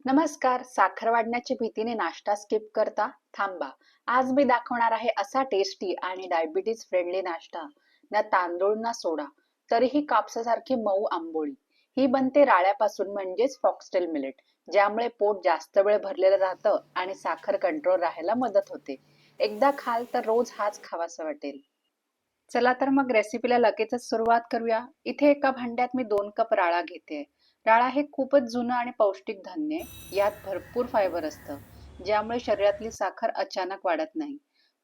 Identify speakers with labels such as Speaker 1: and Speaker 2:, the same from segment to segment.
Speaker 1: नमस्कार. साखर वाढण्याच्या भीतीने नाश्ता स्किप करता? थांबा. आज मी दाखवणार आहे असा टेस्टी आणि डायबिटीज फ्रेंडली नाश्ता. ना तांदूळ ना सोडा, तरीही कापसासारखी मऊ आंबोळी. ही बनते राळ्यापासून म्हणजेच फॉक्सटेल मिलेट, ज्यामुळे पोट जास्त वेळ भरलेलं राहतं आणि साखर कंट्रोल राहायला मदत होते. एकदा खाल तर रोज हाच खावासा वाटेल. चला तर मग रेसिपीला लगेचच सुरुवात करूया. इथे एका भांड्यात मी 2 कप राळा घेते. राळा हे खूपच जुनं आणि पौष्टिक धान्य आहे. यात भरपूर फायबर असतं, ज्यामुळे शरीरातली साखर अचानक वाढत नाही.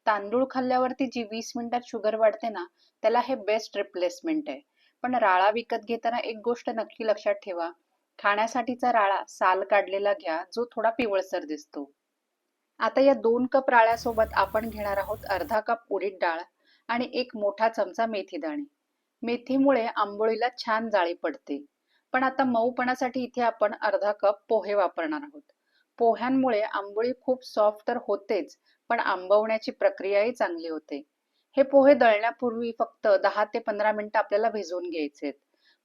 Speaker 1: तांदूळ खाल्ल्यावरती जी 20 मिनिटात शुगर वाढते ना, त्याला हे बेस्ट रिप्लेसमेंट आहे. पण राळा विकत घेताना एक गोष्ट नक्की लक्षात ठेवा. खाण्यासाठीचा राळा साल काढलेला घ्या, जो थोडा पिवळसर दिसतो. आता या 2 कप राळ्यासोबत आपण घेणार आहोत अर्धा कप उडीद डाळ आणि एक मोठा चमचा मेथी दाणे. मेथीमुळे आंबोळीला छान जाळी पडते. पण आता मऊपणासाठी इथे आपण अर्धा कप पोहे वापरणार आहोत. पोह्यांमुळे आंबोळी खूप सॉफ्ट तर होतेच, पण आंबवण्याची प्रक्रियाही चांगली होते. हे पोहे दळण्यापूर्वी फक्त 10 ते 15 मिनिटं आपल्याला भिजवून घ्यायचे.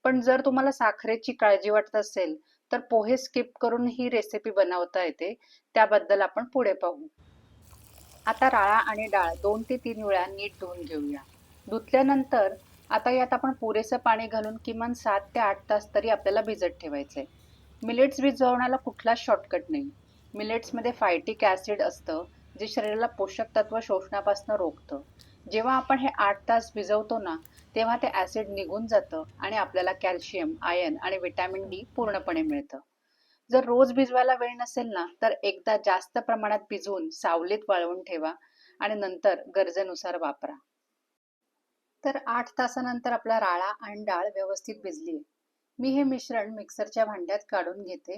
Speaker 1: पण जर तुम्हाला साखरेची काळजी वाटत असेल, तर पोहे स्किप करून ही रेसिपी बनवता येते. त्याबद्दल आपण पुढे पाहू. आता राळा आणि डाळ 2 ते 3 वेळा नीट धुवून घेऊया. धुतल्यानंतर आता यात आपण पुरेसं पाणी घालून किमान 7 ते 8 तास तरी आपल्याला भिजत ठेवायचंय. मिलेट्स भिजवण्याला कुठलाच शॉर्टकट नाही. मिलेट्समध्ये फायटिक ॲसिड असतं, जे शरीराला पोषक तत्व शोषण्यापासून रोखतं. जेव्हा आपण हे 8 तास भिजवतो ना, तेव्हा ते ॲसिड निघून जातं आणि आपल्याला कॅल्शियम, आयर्न आणि व्हिटॅमिन डी पूर्णपणे मिळतं. जर रोज भिजवायला वेळ नसेल ना, तर एकदा जास्त प्रमाणात भिजवून सावलीत वाळवून ठेवा आणि नंतर गरजेनुसार वापरा. तर 8 तासानंतर आपला राळा आणि डाळ व्यवस्थित भिजली आहे. मी हे मिश्रण मिक्सरच्या भांड्यात काढून घेते.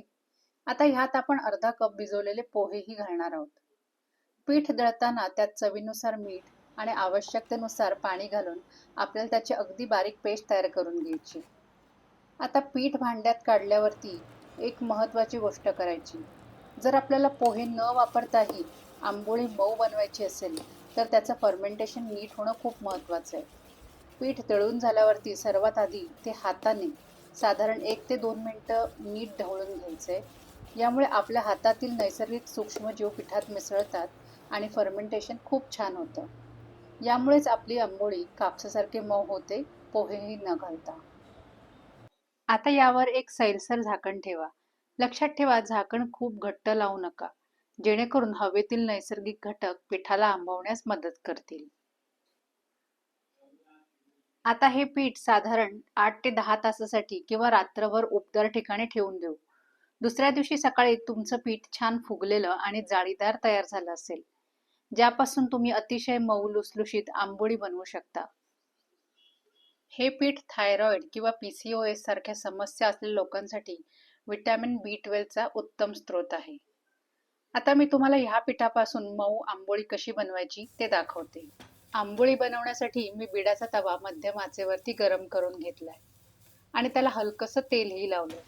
Speaker 1: आता ह्यात आपण अर्धा कप भिजवलेले पोहेही घालणार आहोत. पीठ दळताना त्यात चवीनुसार मीठ आणि आवश्यकतेनुसार पाणी घालून आपल्याला त्याची अगदी बारीक पेस्ट तयार करून घ्यायची. आता पीठ भांड्यात काढल्यावरती एक महत्त्वाची गोष्ट करायची. जर आपल्याला पोहे न वापरताही आंबोळी मऊ बनवायची असेल, तर त्याचं फर्मेंटेशन नीट होणं खूप महत्त्वाचं आहे. पीठ दळून झाल्यावरती सर्वात आधी ते हाताने साधारण 1 ते 2 मिनिटं नीट ढवळून घ्यायचंय. यामुळे आपल्या हातातील नैसर्गिक सूक्ष्मजीव पिठात मिसळतात आणि फर्मेंटेशन खूप छान होतं. यामुळेच आपली आंबोळी कापसासारखी मऊ होते, पोहेही न घालता. आता यावर एक सैलसर झाकण ठेवा. लक्षात ठेवा, झाकण खूप घट्ट लावू नका, जेणेकरून हवेतील नैसर्गिक घटक पिठाला आंबवण्यास मदत करतील. आता हे पीठ साधारण 8 ते 10 तासासाठी किंवा रात्रभर उबदार ठिकाणी ठेवून देऊ. दुसऱ्या दिवशी सकाळी तुमचं पीठ छान फुगलेलं आणि जाळीदार तयार झालं असेल, ज्यापासून तुम्ही अतिशय मऊ लुसलुशीत आंबोळी बनवू शकता. हे पीठ थायरॉइड किंवा पीसीओएस सारख्या समस्या असलेल्या लोकांसाठी व्हिटॅमिन बी 12चा उत्तम स्रोत आहे. आता मी तुम्हाला ह्या पिठापासून मऊ आंबोळी कशी बनवायची ते दाखवते. आंबोळी बनवण्यासाठी मी बिडाचा तवा मध्यम आचेवरती गरम करून घेतलाय आणि त्याला हलकंसं तेलही लावलंय.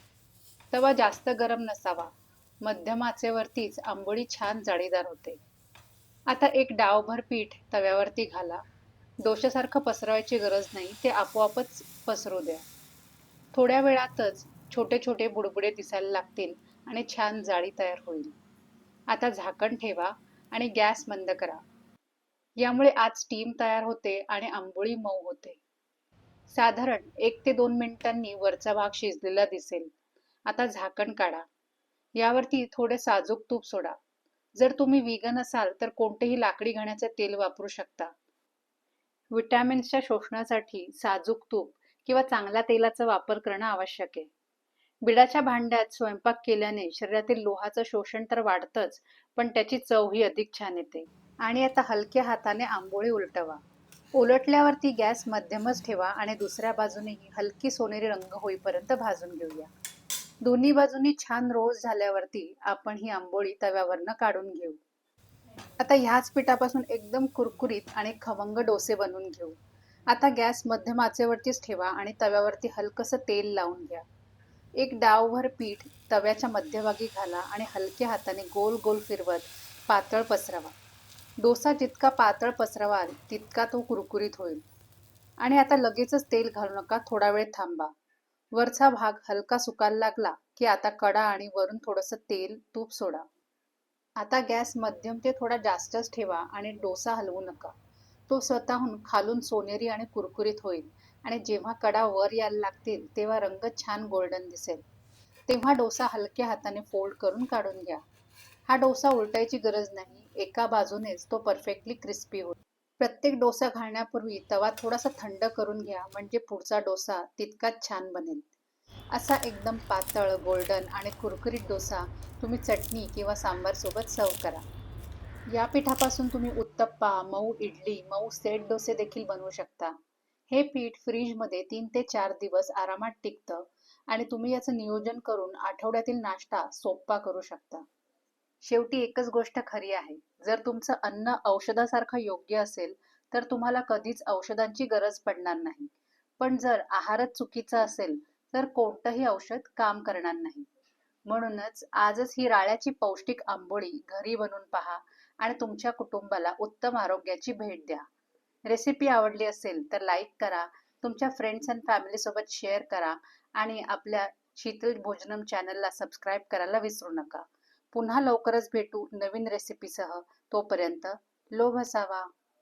Speaker 1: तवा जास्त गरम नसावा. मध्यम आचेवरतीच आंबोळी छान जाळीदार होते. आता एक डावभर पीठ तव्यावरती घाला. डोश्यासारखं पसरवायची गरज नाही, ते आपोआपच पसरू द्या. थोड्या वेळातच छोटे छोटे बुडबुडे दिसायला लागतील आणि छान जाळी तयार होईल. आता झाकण ठेवा आणि गॅस मंद करा. यामुळे आत स्टीम तयार होते आणि आंबोळी मऊ होते. साधारण 1 ते 2 मिनिटांनी वरचा भाग शिजलेला दिसेल. आता झाकण काढा. यावरती थोडे साजूक तूप सोडा. जर तुम्ही व्हीगन असाल तर कोणतेही लाकडी घाण्याचे तेल वापरू शकता. व्हिटॅमिन्सच्या शोषणासाठी साजूक तूप किंवा चांगल्या तेलाचा वापर करणं आवश्यक आहे. बिडाच्या भांड्यात स्वयंपाक केल्याने शरीरातील लोहाचं शोषण तर वाढतंच, पण त्याची चवही अधिक छान येते. आणि आता हलक्या हाताने आंबोळी उलटवा. उलटल्यावरती गॅस मध्यमच ठेवा आणि दुसऱ्या बाजूनेही हलकी सोनेरी रंग होईपर्यंत भाजून घेऊया. दोन्ही बाजूनी छान रोस्ट झाल्यावरती आपण ही आंबोळी तव्यावरनं काढून घेऊ. आता ह्याच पिठापासून एकदम कुरकुरीत आणि खमंग डोसे बनवून घेऊ. आता गॅस मध्यम आचेवरतीच ठेवा आणि तव्यावरती हलकंसं तेल लावून घ्या. एक डावभर पीठ तव्याच्या मध्यभागी घाला आणि हलक्या हाताने गोल गोल फिरवत पातळ पसरवा. डोसा जितका पातळ पसरवाल तितका तो कुरकुरीत होईल. आणि आता लगेचच तेल घालू नका, थोडा वेळ थांबा. वरचा भाग हलका सुकायला लागला की आता कडा आणि वरून थोडंसं तेल, तूप सोडा. आता गॅस मध्यम ते थोडा जास्तच ठेवा आणि डोसा हलवू नका. तो स्वतःहून खालून सोनेरी आणि कुरकुरीत होईल आणि जेव्हा कडा वर यायला लागतील तेव्हा रंग छान गोल्डन दिसेल. तेव्हा डोसा हलक्या हाताने फोल्ड करून काढून घ्या. हा डोसा उलटायची गरज नाही. एका बाजूनेच तो परफेक्टली क्रिस्पी होईल. प्रत्येक डोसा घालण्यापूर्वी तवा थोडासा थंड करून घ्या म्हणजे पुढचा डोसा तितकाच छान बनेल. असा एकदम पातळ, गोल्डन आणि कुरकुरीत डोसा तुम्ही चटणी किंवा सांबार सोबत सर्व्ह करा. या पिठापासून तुम्ही उत्तप्पा, मऊ इडली, मऊ सेट डोसे देखील बनवू शकता. हे पीठ फ्रीजमध्ये 3 ते 4 दिवस आरामात टिकतं आणि तुम्ही याचं नियोजन करून आठवड्यातील नाश्ता सोप्पा करू शकता. शेवटी एकच गोष्ट खरी आहे. जर तुमचं अन्न औषधासारखं योग्य असेल, तर तुम्हाला कधीच औषधांची गरज पडणार नाही. पण जर आहारच चुकीचा असेल, तर कोणतंही औषध काम करणार नाही. म्हणूनच आजच ही राळ्याची पौष्टिक आंबोळी घरी बनवून पहा आणि तुमच्या कुटुंबाला उत्तम आरोग्याची भेट द्या. रेसिपी आवडली असेल तर लाईक करा, तुमच्या फ्रेंड्स अँड फॅमिली सोबत शेअर करा आणि आपल्या शीतल भोजनम चॅनलला सबस्क्राईब करायला विसरू नका. पुन्हा लवकरच भेटू नवीन रेसिपीसह. तोपर्यंत लोभ असावा.